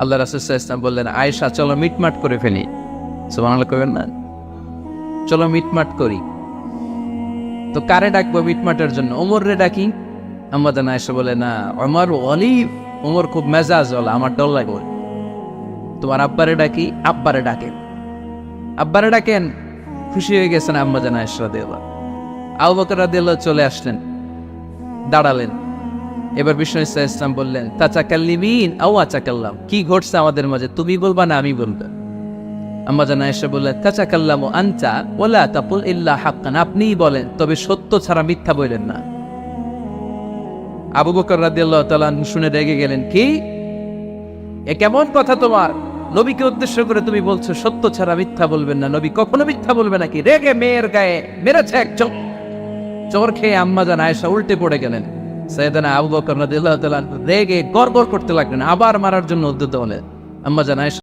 আল্লাহ রাসূল সাল্লাল্লাহু আলাইহি ওয়াসাল্লাম বললেন, আয়েশা চলো মিটমাট করে ফেলি। সুবহানাল্লাহ কইবেন না? চলো মিটমাট করি। তো কারে ডাকবো মিটমাটের জন্য? ওমর রে ডাকি। আম্মা জান আয়েশা বলে, না ওমর অলিভ, ওমর খুব মেজাজ ওলা, আমার ডর লাগে। তোমার আব্বারে ডাকি। আব্বারে ডাকেন। আব্বারে ডাকেন। খুশি হয়ে গেছেন আম্মা জান আয়েশা রাদিয়াল্লাহু। আবু বকর রাদিয়াল্লাহু চলে আসলেন, দাঁড়ালেন। এবার বিষ্ণু ইসলাম বললেন, তাচাকাল্লিমিন আও আচাকাল্লাম, কি ঘটছে আমাদের মাঝে, তুমি বলবা না আমি বলবো? আম্মা জান আয়েশা বললেন, তাচাকাল্লামু আনতা ওয়ালা তাকুল ইল্লা হাক্কান, আপনিই বলেন তবে সত্য ছাড়া মিথ্যা বলেন না। আবু বকর রাদিয়াল্লাহু তাআলা শুনে রেগে গেলেন, কি এ কেমন কথা তোমার? নবীকে উদ্দেশ্য করে তুমি বলছো সত্য ছাড়া মিথ্যা বলবেন না, নবী কখনো মিথ্যা বলবে নাকি? রেগে মেয়ের গায়ে মেরেছে এক চোর খেয়ে আম্মা জান আয়েশা উল্টে পড়ে গেলেন। সাইয়েদানা আবু বকর রাদিয়াল্লাহু তাআলা রেগে গড়গড় করতে লাগলেন, আবার মারার জন্য উদ্যত হলেন। আম্মা জান আয়েশা